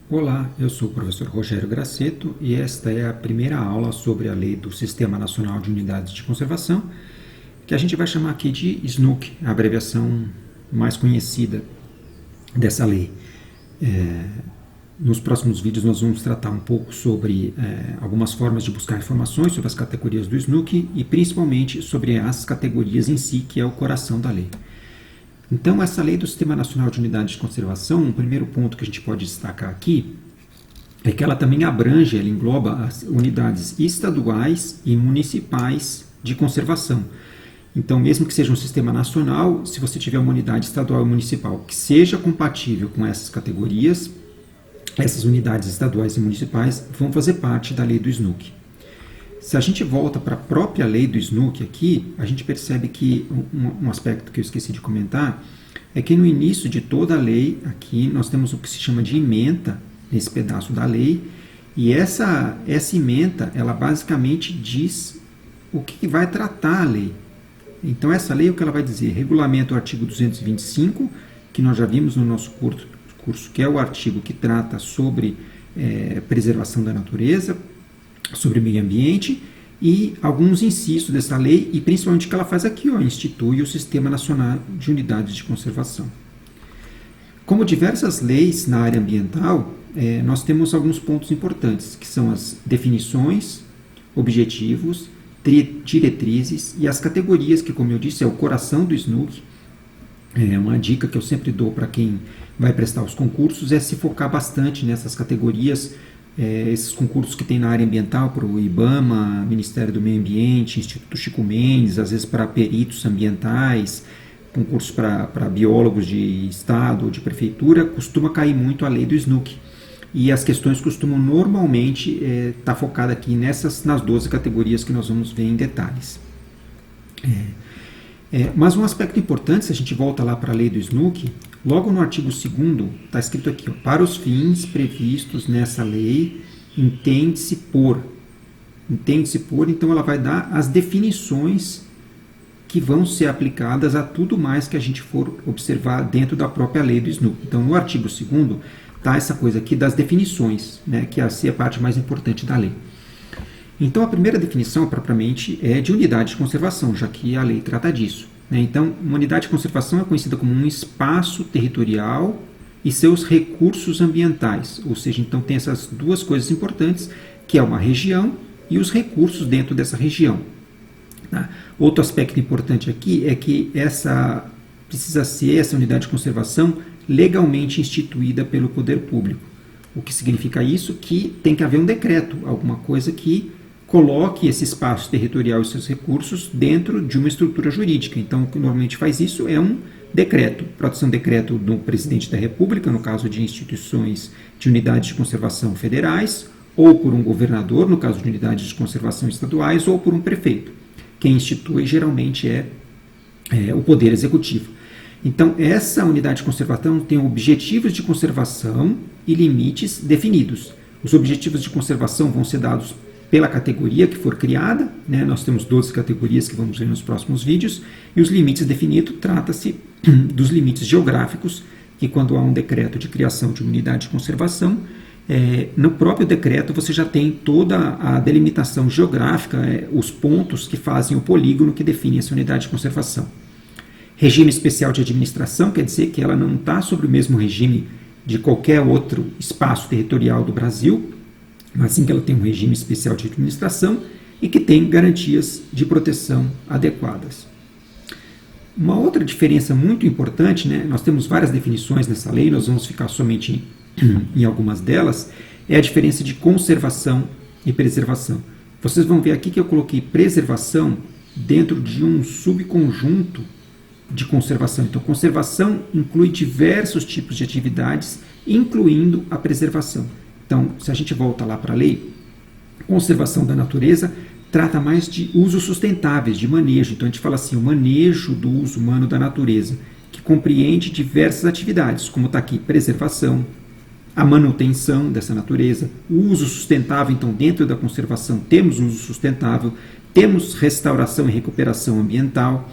Olá, eu sou o professor Rogério Grassetto e esta é a primeira aula sobre a lei do Sistema Nacional de Unidades de Conservação, que a gente vai chamar aqui de SNUC, a abreviação mais conhecida dessa lei. Nos próximos vídeos nós vamos tratar um pouco sobre algumas formas de buscar informações sobre as categorias do SNUC e principalmente sobre as categorias em si, que é o coração da lei. Então, essa lei do Sistema Nacional de Unidades de Conservação, um primeiro ponto que a gente pode destacar aqui é que ela também abrange, ela engloba as unidades estaduais e municipais de conservação. Então, mesmo que seja um sistema nacional, se você tiver uma unidade estadual e municipal que seja compatível com essas categorias, essas unidades estaduais e municipais vão fazer parte da lei do SNUC. Se a gente volta para a própria lei do SNUC aqui, a gente percebe que um aspecto que eu esqueci de comentar é que no início de toda a lei, aqui nós temos o que se chama de ementa, nesse pedaço da lei, e essa ementa, ela basicamente diz o que vai tratar a lei. Então essa lei, o que ela vai dizer? Regulamenta o artigo 225, que nós já vimos no nosso curso, que é o artigo que trata sobre preservação da natureza, sobre o meio ambiente, e alguns incisos dessa lei, e principalmente o que ela faz aqui, institui o Sistema Nacional de Unidades de Conservação. Como diversas leis na área ambiental, nós temos alguns pontos importantes, que são as definições, objetivos, diretrizes e as categorias, que, como eu disse, é o coração do SNUC. Uma dica que eu sempre dou para quem vai prestar os concursos é se focar bastante nessas categorias. Esses concursos que tem na área ambiental, para o IBAMA, Ministério do Meio Ambiente, Instituto Chico Mendes, às vezes para peritos ambientais, concursos para biólogos de estado ou de prefeitura, costuma cair muito a lei do SNUC. E as questões costumam normalmente estar focadas aqui nas 12 categorias que nós vamos ver em detalhes. Mas um aspecto importante, se a gente volta lá para a lei do SNUC, logo no artigo 2º, está escrito aqui, para os fins previstos nessa lei, entende-se por, então ela vai dar as definições que vão ser aplicadas a tudo mais que a gente for observar dentro da própria lei do SNUC. Então, no artigo 2º, está essa coisa aqui das definições, que essa é a parte mais importante da lei. Então, a primeira definição, propriamente, é de unidade de conservação, já que a lei trata disso. Então, uma unidade de conservação é conhecida como um espaço territorial e seus recursos ambientais. Ou seja, então tem essas duas coisas importantes, que é uma região e os recursos dentro dessa região. Tá? Outro aspecto importante aqui é que essa unidade de conservação legalmente instituída pelo poder público. O que significa isso? Que tem que haver um decreto, alguma coisa que coloque esse espaço territorial e seus recursos dentro de uma estrutura jurídica. Então, o que normalmente faz isso é um decreto. Pode ser um decreto do presidente da República, no caso de instituições de unidades de conservação federais, ou por um governador, no caso de unidades de conservação estaduais, ou por um prefeito. Quem institui geralmente é o Poder Executivo. Então, essa unidade de conservação tem objetivos de conservação e limites definidos. Os objetivos de conservação vão ser dados pela categoria que for criada, nós temos 12 categorias que vamos ver nos próximos vídeos, e os limites definidos, trata-se dos limites geográficos, que quando há um decreto de criação de uma unidade de conservação, no próprio decreto você já tem toda a delimitação geográfica, os pontos que fazem o polígono que define essa unidade de conservação. Regime especial de administração quer dizer que ela não está sobre o mesmo regime de qualquer outro espaço territorial do Brasil, mas sim que ela tem um regime especial de administração e que tem garantias de proteção adequadas. Uma outra diferença muito importante, nós temos várias definições nessa lei, nós vamos ficar somente em algumas delas, é a diferença de conservação e preservação. Vocês vão ver aqui que eu coloquei preservação dentro de um subconjunto de conservação. Então, conservação inclui diversos tipos de atividades, incluindo a preservação. Então, se a gente volta lá para a lei, conservação da natureza trata mais de usos sustentáveis, de manejo. Então, a gente fala assim, o manejo do uso humano da natureza, que compreende diversas atividades, como está aqui, preservação, a manutenção dessa natureza, o uso sustentável. Então, dentro da conservação, temos uso sustentável, temos restauração e recuperação ambiental.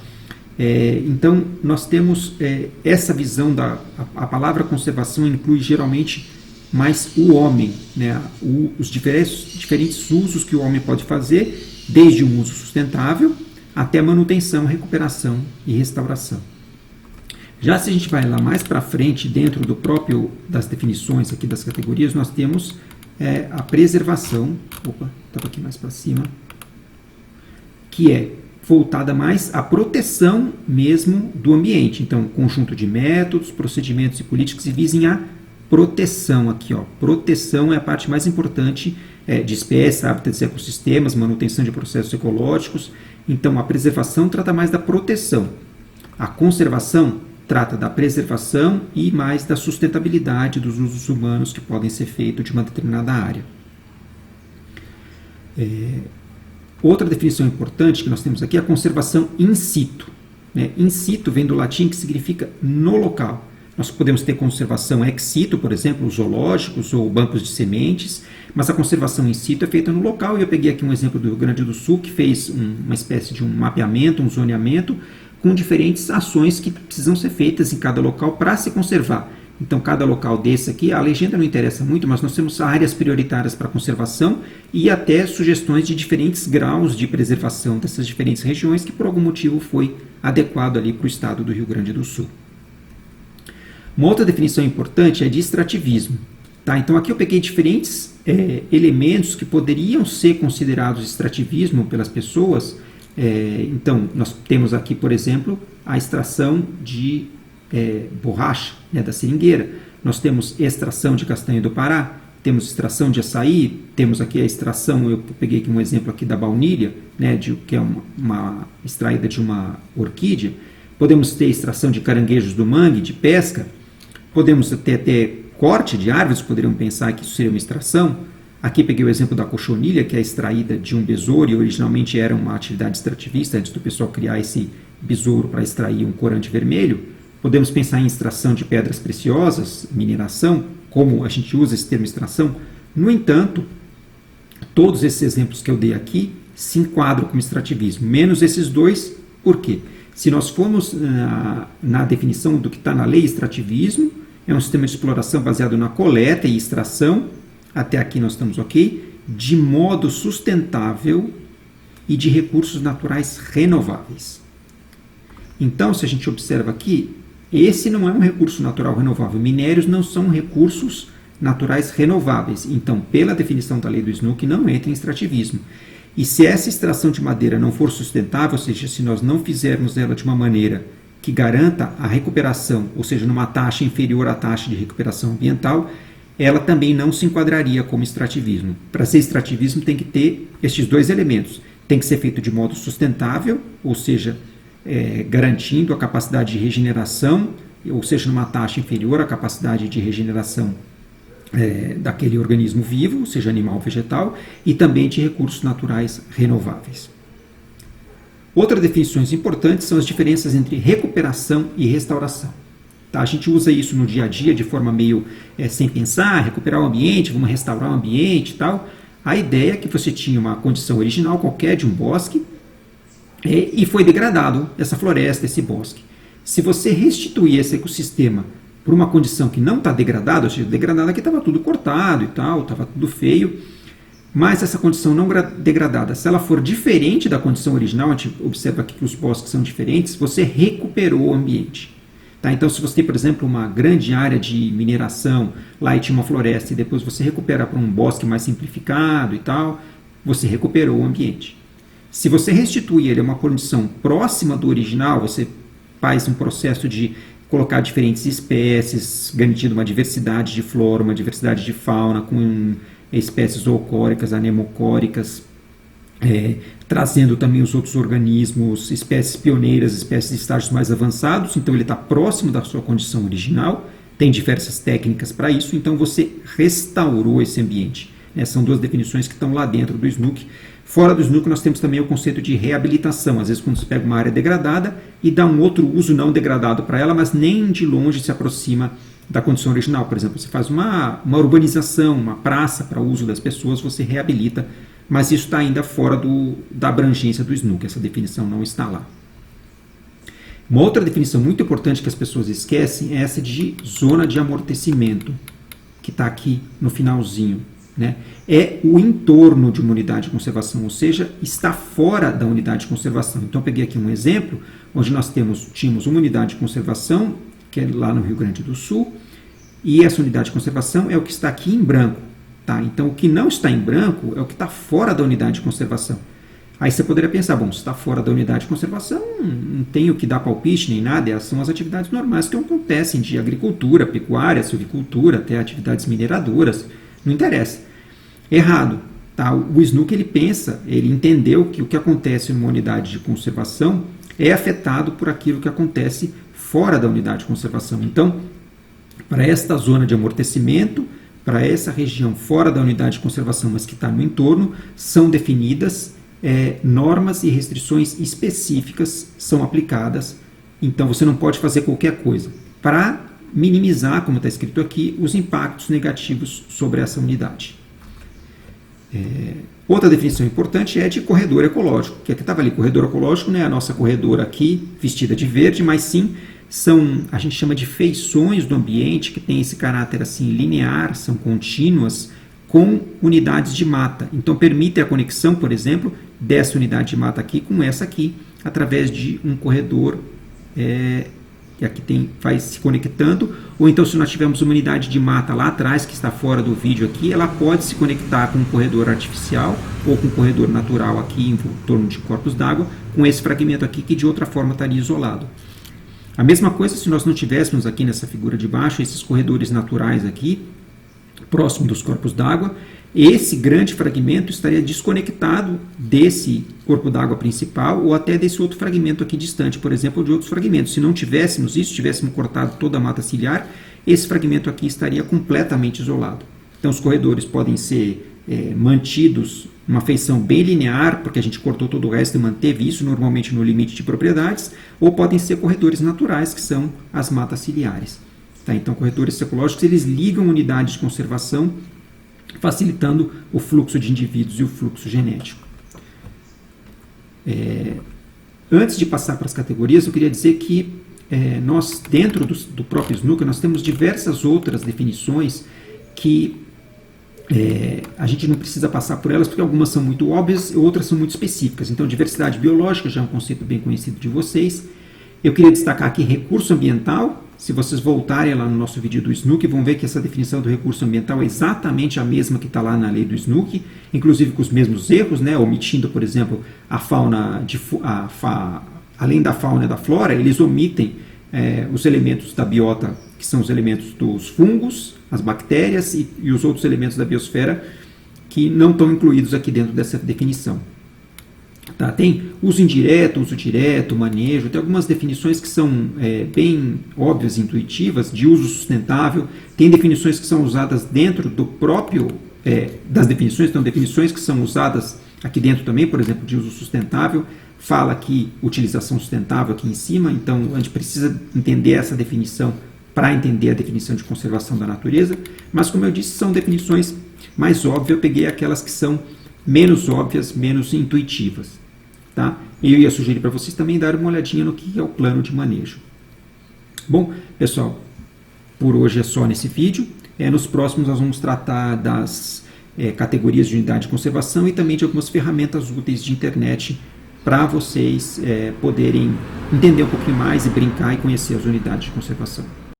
Então, nós temos essa visão a palavra conservação inclui geralmente mas o homem, né, os diferentes usos que o homem pode fazer, desde um uso sustentável até manutenção, recuperação e restauração. Já se a gente vai lá mais para frente, dentro do próprio das definições aqui das categorias, nós temos a preservação, estava aqui mais para cima, que é voltada mais à proteção mesmo do ambiente. Então, conjunto de métodos, procedimentos e políticas que visem a proteção aqui. Proteção é a parte mais importante de espécies, hábitats e ecossistemas, manutenção de processos ecológicos. Então, a preservação trata mais da proteção. A conservação trata da preservação e mais da sustentabilidade dos usos humanos que podem ser feitos de uma determinada área. Outra definição importante que nós temos aqui é a conservação in situ. In situ vem do latim, que significa no local. Nós podemos ter conservação ex situ, por exemplo, os zoológicos ou bancos de sementes, mas a conservação in situ é feita no local. E eu peguei aqui um exemplo do Rio Grande do Sul, que fez uma espécie de um mapeamento, um zoneamento, com diferentes ações que precisam ser feitas em cada local para se conservar. Então, cada local desse aqui, a legenda não interessa muito, mas nós temos áreas prioritárias para conservação e até sugestões de diferentes graus de preservação dessas diferentes regiões que, por algum motivo, foi adequado ali para o estado do Rio Grande do Sul. Uma outra definição importante é de extrativismo. Então, aqui eu peguei diferentes elementos que poderiam ser considerados extrativismo pelas pessoas. Então, nós temos aqui, por exemplo, a extração de borracha, da seringueira. Nós temos extração de castanha do Pará, temos extração de açaí, temos aqui a extração, eu peguei aqui um exemplo aqui da baunilha, que é uma extraída de uma orquídea. Podemos ter extração de caranguejos do mangue, de pesca. Podemos ter corte de árvores, poderiam pensar que isso seria uma extração. Aqui peguei o exemplo da cochonilha, que é extraída de um besouro e originalmente era uma atividade extrativista, antes do pessoal criar esse besouro para extrair um corante vermelho. Podemos pensar em extração de pedras preciosas, mineração, como a gente usa esse termo extração. No entanto, todos esses exemplos que eu dei aqui se enquadram como extrativismo, menos esses dois. Por quê? Se nós formos na definição do que está na lei, extrativismo é um sistema de exploração baseado na coleta e extração, até aqui nós estamos ok, de modo sustentável e de recursos naturais renováveis. Então, se a gente observa aqui, esse não é um recurso natural renovável. Minérios não são recursos naturais renováveis. Então, pela definição da lei do Snook, não entra em extrativismo. E se essa extração de madeira não for sustentável, ou seja, se nós não fizermos ela de uma maneira que garanta a recuperação, ou seja, numa taxa inferior à taxa de recuperação ambiental, ela também não se enquadraria como extrativismo. Para ser extrativismo tem que ter estes dois elementos. Tem que ser feito de modo sustentável, ou seja, garantindo a capacidade de regeneração, ou seja, numa taxa inferior à capacidade de regeneração daquele organismo vivo, seja animal ou vegetal, e também de recursos naturais renováveis. Outras definições importantes são as diferenças entre recuperação e restauração. A gente usa isso no dia a dia de forma meio sem pensar, recuperar o ambiente, vamos restaurar o ambiente e tal. A ideia é que você tinha uma condição original qualquer de um bosque e foi degradado essa floresta, esse bosque. Se você restituir esse ecossistema para uma condição que não está degradada, ou seja, degradada aqui estava tudo cortado e tal, estava tudo feio, mas essa condição não degradada, se ela for diferente da condição original, a gente observa aqui que os bosques são diferentes, você recuperou o ambiente. Então, se você tem, por exemplo, uma grande área de mineração, lá e tinha uma floresta, e depois você recupera para um bosque mais simplificado e tal, você recuperou o ambiente. Se você restituir ele a uma condição próxima do original, você faz um processo de colocar diferentes espécies, garantindo uma diversidade de flora, uma diversidade de fauna, com espécies zoocóricas, anemocóricas, trazendo também os outros organismos, espécies pioneiras, espécies de estágios mais avançados. Então ele está próximo da sua condição original, tem diversas técnicas para isso, então você restaurou esse ambiente. São duas definições que estão lá dentro do Snook. Fora do Snook nós temos também o conceito de reabilitação, às vezes quando você pega uma área degradada e dá um outro uso não degradado para ela, mas nem de longe se aproxima da condição original. Por exemplo, você faz uma urbanização, uma praça para o uso das pessoas, você reabilita, mas isso está ainda fora da abrangência do Snook, essa definição não está lá. Uma outra definição muito importante que as pessoas esquecem é essa de zona de amortecimento. que está aqui no finalzinho, né? É o entorno de uma unidade de conservação, ou seja, está fora da unidade de conservação. Então, eu peguei aqui um exemplo, onde nós tínhamos uma unidade de conservação, que é lá no Rio Grande do Sul, e essa unidade de conservação é o que está aqui em branco. Tá? Então, o que não está em branco é o que está fora da unidade de conservação. Aí você poderia pensar, bom, se está fora da unidade de conservação, não tem o que dar palpite nem nada, são as atividades normais que acontecem de agricultura, pecuária, silvicultura, até atividades mineradoras, não interessa. Errado. Tá? O Snook, ele pensa, ele entendeu que o que acontece numa unidade de conservação é afetado por aquilo que acontece fora da unidade de conservação. Então, para esta zona de amortecimento, para essa região fora da unidade de conservação, mas que está no entorno, são definidas normas e restrições específicas são aplicadas. Então, você não pode fazer qualquer coisa para minimizar, como está escrito aqui, os impactos negativos sobre essa unidade. Outra definição importante é de corredor ecológico, que aqui estava ali, corredor ecológico não é a nossa corredora aqui, vestida de verde, mas sim a gente chama de feições do ambiente, que tem esse caráter assim linear, são contínuas, com unidades de mata. Então, permite a conexão, por exemplo, dessa unidade de mata aqui com essa aqui, através de um corredor que aqui vai se conectando, ou então se nós tivermos uma unidade de mata lá atrás, que está fora do vídeo aqui, ela pode se conectar com um corredor artificial, ou com um corredor natural aqui em torno de corpos d'água, com esse fragmento aqui que de outra forma estaria isolado. A mesma coisa se nós não tivéssemos aqui nessa figura de baixo, esses corredores naturais aqui, próximo dos corpos d'água, esse grande fragmento estaria desconectado desse corpo d'água principal ou até desse outro fragmento aqui distante, por exemplo, ou de outros fragmentos. Se não tivéssemos isso, tivéssemos cortado toda a mata ciliar, esse fragmento aqui estaria completamente isolado. Então, os corredores podem ser mantidos uma feição bem linear, porque a gente cortou todo o resto e manteve isso normalmente no limite de propriedades, ou podem ser corredores naturais, que são as matas ciliares. Tá? Então, corredores ecológicos, eles ligam unidades de conservação, facilitando o fluxo de indivíduos e o fluxo genético. Antes de passar para as categorias, eu queria dizer que nós, dentro do próprio Snook, nós temos diversas outras definições que a gente não precisa passar por elas, porque algumas são muito óbvias e outras são muito específicas. Então, diversidade biológica já é um conceito bem conhecido de vocês. Eu queria destacar aqui recurso ambiental. Se vocês voltarem lá no nosso vídeo do Snook, vão ver que essa definição do recurso ambiental é exatamente a mesma que está lá na lei do Snook, inclusive com os mesmos erros, né? Omitindo, por exemplo, a fauna, além da fauna e da flora, eles omitem os elementos da biota, que são os elementos dos fungos, as bactérias e os outros elementos da biosfera que não estão incluídos aqui dentro dessa definição. Tá? Tem uso indireto, uso direto, manejo, tem algumas definições que são bem óbvias e intuitivas, de uso sustentável, tem definições que são usadas dentro do próprio, das definições, então definições que são usadas aqui dentro também, por exemplo, de uso sustentável, fala aqui utilização sustentável aqui em cima, então a gente precisa entender essa definição para entender a definição de conservação da natureza, mas como eu disse, são definições mais óbvias, eu peguei aquelas que são menos óbvias, menos intuitivas. Tá? Eu ia sugerir para vocês também darem uma olhadinha no que é o plano de manejo. Bom, pessoal, por hoje é só nesse vídeo. Nos próximos nós vamos tratar das categorias de unidade de conservação e também de algumas ferramentas úteis de internet para vocês poderem entender um pouquinho mais e brincar e conhecer as unidades de conservação.